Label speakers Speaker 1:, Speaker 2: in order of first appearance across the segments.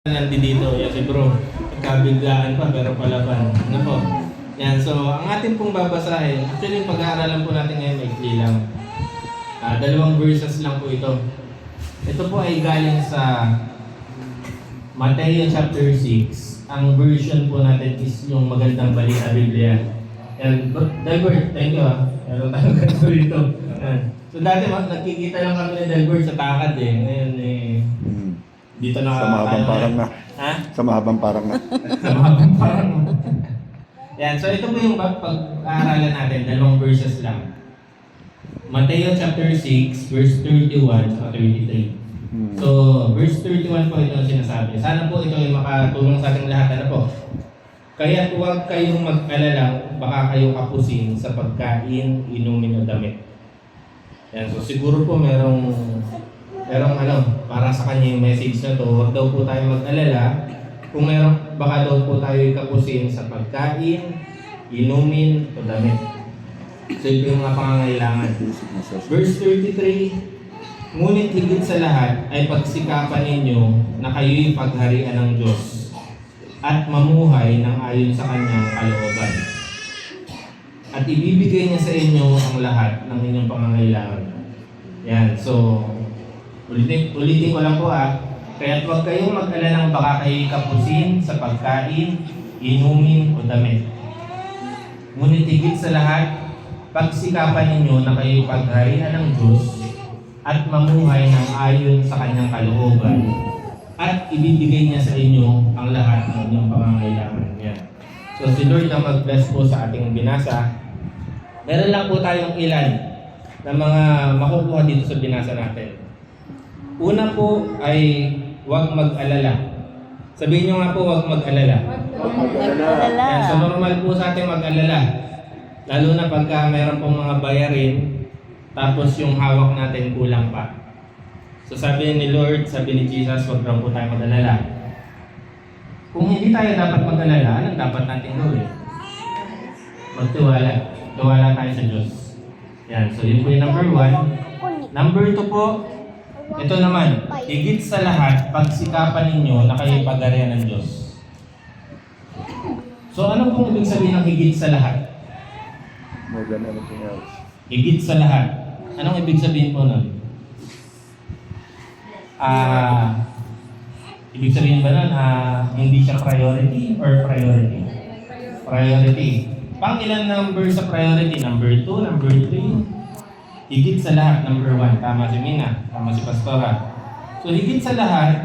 Speaker 1: Nandito, yan si bro. Nagkabiglaan pa pero palaban. Ano po? Yan, so ang ating pong babasahin, actually pag-aaralan po natin ngayon maikli lang. Dalawang verses lang po ito. Ito po ay galing sa Matthew chapter 6. Ang version po natin is yung Magandang Balita Biblia. And Delbert, thank you Meron tayong ganito dito. So dati nagkikita lang kami ni Delbert sa takad Ngayon dito na
Speaker 2: sa mahabang parang na.
Speaker 1: Ha?
Speaker 2: Sa mahabang parang na.
Speaker 1: Sa mahabang parang na. Yan, so ito po yung pag-aaralan natin, dalawang verses lang. Matthew chapter 6, verse 31 to 33. So, verse 31 po ito ang sinasabi. Sana po ito ay makatulong sa ating lahat. Ano po? Kaya huwag kayong mag-alala, baka kayo kapusin sa pagkain, inumin o damit. Yan, so siguro po merong para sa kanya yung message na to, huwag daw po tayo mag-alala kung baka daw po tayo kapusin sa pagkain, inumin, o damit. So ito yung mga pangangailangan. Verse 33, ngunit higit sa lahat ay pagsikapan ninyo na kayo'y pagharian ng Diyos at mamuhay ng ayon sa kanyang kalooban. At ibibigay niya sa inyo ang lahat ng inyong pangangailangan. Yan, so ulitin ko lang po Kaya huwag kayong mag-alalang baka kayo kapusin sa pagkain, inumin o damit. Ngunit higit sa lahat, pagsikapan ninyo na kayo pagharian ng Diyos at mamuhay ng ayon sa kanyang kalooban at ibibigay niya sa inyo ang lahat ng inyong pangangailangan niya. So si Lord ang mag-bless po sa ating binasa. Meron lang po tayong ilan na mga makukuha dito sa binasa natin. Una po ay huwag mag-alala. Sabihin nyo nga po, huwag mag-alala.
Speaker 3: Huwag mag-alala.
Speaker 1: Yan, so normal po sa ating mag-alala. Lalo na pagka mayroon pong mga bayarin, tapos yung hawak natin kulang pa. So sabi ni Lord, sabi ni Jesus, huwag lang po tayo mag-alala. Kung hindi tayo dapat mag-alala, anong dapat natin gawin? Magtiwala. Tiwala tayo sa Diyos. Yan, so yun po yung number 1. Number 2 po, ito naman, higit sa lahat, pagsikapan ninyo na kayo pagharian ng Diyos. So ano pong ibig sabihin ng higit sa lahat?
Speaker 2: More than anything else.
Speaker 1: Higit sa lahat. Anong ibig sabihin po nun? Ibig sabihin ba nun, hindi siya priority or priority? Priority. Pang ilan number sa priority? Number 2, number 3? Higit sa lahat, number 1. Tama si Mina, tama si Pastora. So higit sa lahat,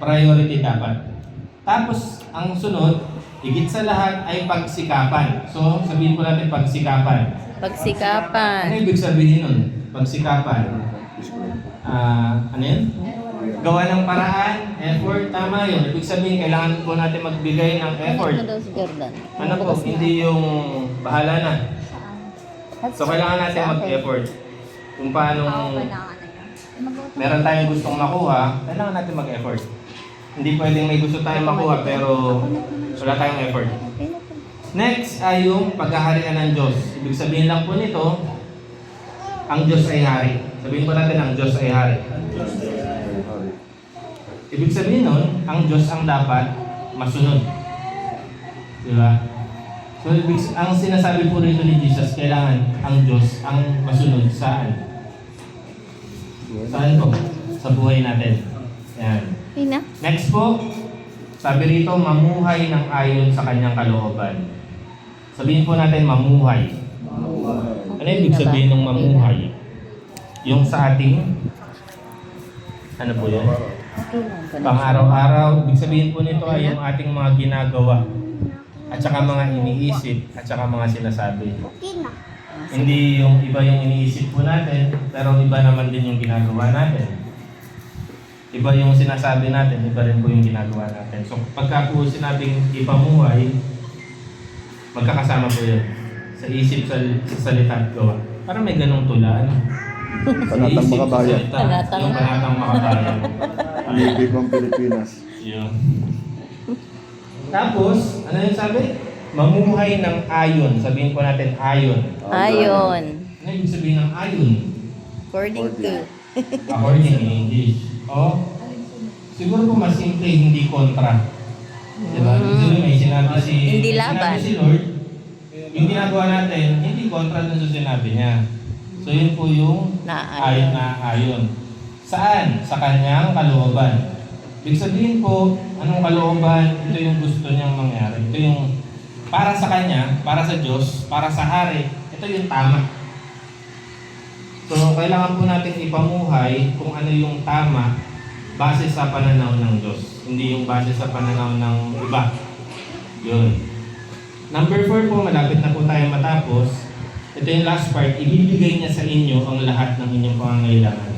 Speaker 1: priority dapat. Tapos, ang sunod, higit sa lahat ay pagsikapan. So, sabihin po natin pagsikapan.
Speaker 3: Pagsikapan.
Speaker 1: Ano ibig sabihin nun? Pagsikapan. Ano yun? Gawa ng paraan, effort, tama yun. Ibig sabihin, kailangan po natin magbigay ng effort. Ano po, hindi yung bahala na. So, kailangan natin mag-effort. Kung paano meron tayong gustong makuha, kailangan natin mag-effort. Hindi pwedeng may gusto tayong makuha pero wala tayong effort. Next ay yung paghaharian ng Diyos. Ibig sabihin lang po nito, ang Diyos ay hari. Sabihin po natin, ang Diyos ay hari. Ibig sabihin nun, ang Diyos ang dapat masunod. Diba? So, ang sinasabi po rito ni Jesus, kailangan ang Diyos ang masunod saan? Saan po? Sa buhay natin. Yan. Next po, sabi rito, mamuhay ng ayon sa kanyang kalooban. Sabihin po natin, mamuhay. Ano ibig sabihin ng mamuhay? Yung sa ating, ano po yan? Pang-araw-araw, ibig sabihin po nito ay yung ating mga ginagawa. At saka mga iniisip, at saka mga sinasabi. Hindi yung iba yung iniisip po natin, pero iba naman din yung ginagawa natin. Iba yung sinasabi natin, iba rin po yung ginagawa natin. So pagka po sinabing ipamuhay, magkakasama po yun. Sa isip, sa salita at gawa. Parang may ganong tula.
Speaker 2: Panatang Makabayan.
Speaker 1: Yung Panatang Makabayan.
Speaker 2: Pilipinong Pilipinas.
Speaker 1: Yun. Tapos, ano yung sabi? Mamuhay ng ayon. Sabihin po natin ayon.
Speaker 3: Ayon.
Speaker 1: Ano yung sabihin ng ayon?
Speaker 3: According to.
Speaker 1: According in English. O siguro po mas simple, hindi kontra. Diba? Kasi may sinabi
Speaker 3: Hindi laban.
Speaker 1: si Lord, yung ginagawa natin, hindi kontra dun sa sinabi niya. So yun po yung ayon na ayon. Saan? Sa kanyang kalooban. Ibig sabihin po, anong kalooban? Ito yung gusto niyang mangyari. Ito yung para sa kanya, para sa Diyos, para sa hari. Ito yung tama. So kailangan po natin ipamuhay kung ano yung tama base sa pananaw ng Diyos. Hindi yung base sa pananaw ng iba. Yun. Number 4 po, malapit na po tayo matapos. Ito yung last part, ibibigay niya sa inyo ang lahat ng inyong pangangailangan.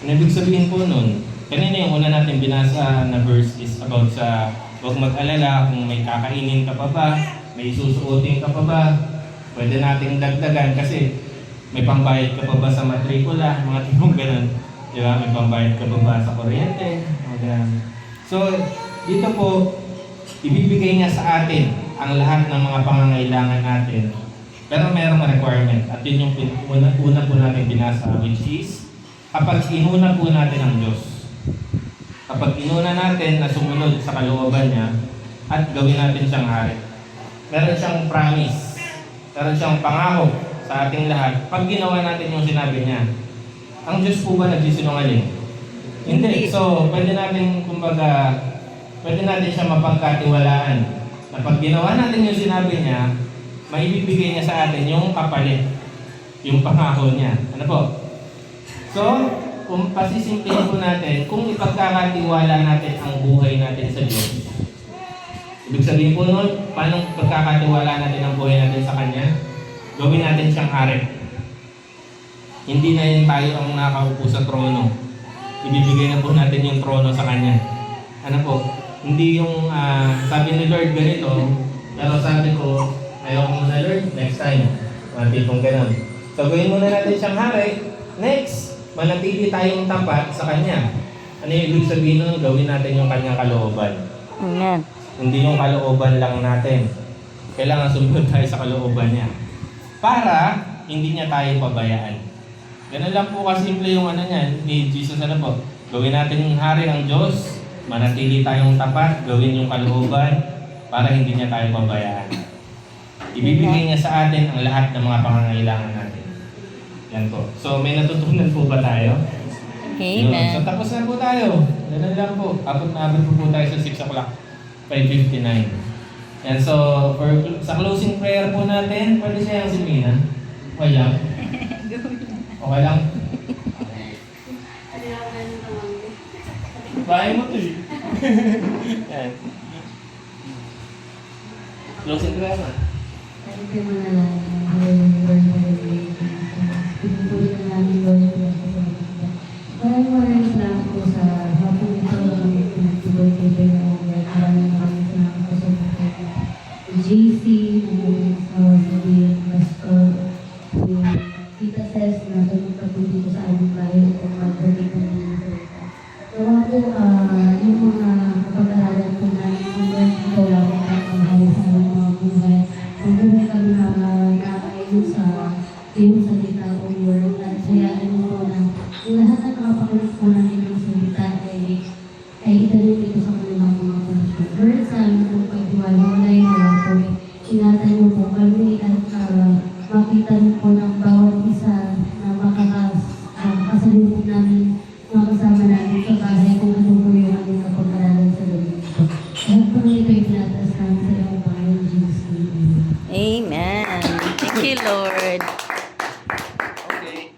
Speaker 1: Ano ibig sabihin po nun? Kanina yung una natin binasa na verse is about sa huwag mag-alala kung may kakainin ka pa ba, may susuotin ka pa ba, pwede nating dagdagan kasi may pambayad ka pa ba sa matrikula, mga tipong ganun. Di ba? May pambayad ka pa ba sa kuryente, mga ganun. So, dito po, ibibigay niya sa atin ang lahat ng mga pangangailangan natin. Pero mayroong requirement. At yun yung una po natin binasa, which is, kapag inuna po natin ang Diyos. Kapag inuna natin na sumunod sa kalooban niya, at gawin natin siyang hari. Meron siyang promise. Meron siyang pangako sa ating lahat. Pag ginawa natin yung sinabi niya, ang Diyos po ba nagsisinungaling? Hindi. So, pwede natin, kumbaga, pwede natin siya mapagkatiwalaan. Na pag ginawa natin yung sinabi niya, maibibigay niya sa atin yung kapalit, yung pangako niya. Ano po? So, kung pasisimplihin po natin, kung ipagkakatiwala natin ang buhay natin sa Diyos, ibig sabihin po nun, paano pagkakatiwala natin ang buhay natin sa Kanya? Gawin natin siyang hari. Hindi na yun tayo ang nakaupo sa trono. Ibibigay na po natin yung trono sa Kanya. Ano po? Hindi yung sabi ni Lord ganito, pero sabi ko, ayaw ko muna Lord, next time. Mga tipong ganun. So, gawin muna natin siyang hari. Next, manatili tayong tapat sa Kanya. Ano yung ibig sabihin nun? Gawin natin yung Kanyang kalooban.
Speaker 3: Amen.
Speaker 1: Hindi yung kalooban lang natin. Kailangan sumunod tayo sa kalooban niya. Para hindi niya tayo pabayaan. Ganun lang po kasimple yung ano niyan ni Jesus. Ano po? Gawin natin yung hari ang Diyos. Manatili tayong tapat. Gawin yung kalooban para hindi niya tayo pabayaan. Ibibigay niya sa atin ang lahat ng mga pangangailangan natin. Yan po. So may natutunan po ba tayo? Yun.
Speaker 3: Amen.
Speaker 1: So tapos na po tayo. Ganun lang po. Abot po tayo sa 6 o'clock. 5:59. Yan. So sa closing prayer po natin, pwede siya yung simina. Okay lang? Okay lang? Bahay mo to eh. Yan. Closing prayer na.
Speaker 4: Maraming salamat po sa hapon ito ng pinagtuloy-tuloy na maraming salamat po sa JC, sa Pastor, Tita Ses na tumutag po dito sa aming bahay upang mag-birthday po ng mga salita. Kaya po, yung mga kapag-aralan po namin, ikaw lang po ang mahal sa aming mga buhay. Kung buhay kami nakaayon sa iyong salita o word, at sayaan mo po na yung lahat ng nakapakulit po namin ng salita ay itanong dito sa kanilang mga puso. Lord, sa aming pong paghiwalay na po, inatay mo po kami at makita mo po ng bawat isa na makakasalubong namin mga kasama namin sa bahay kung ano po yung aming kapag-aralan sa lugar ito. Lahat po nito ay pinataas namin sa iyong Panginoon Jesus.
Speaker 3: Amen. Thank you, Lord.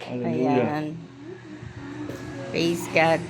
Speaker 2: Hallelujah.
Speaker 3: Ayan. Praise God.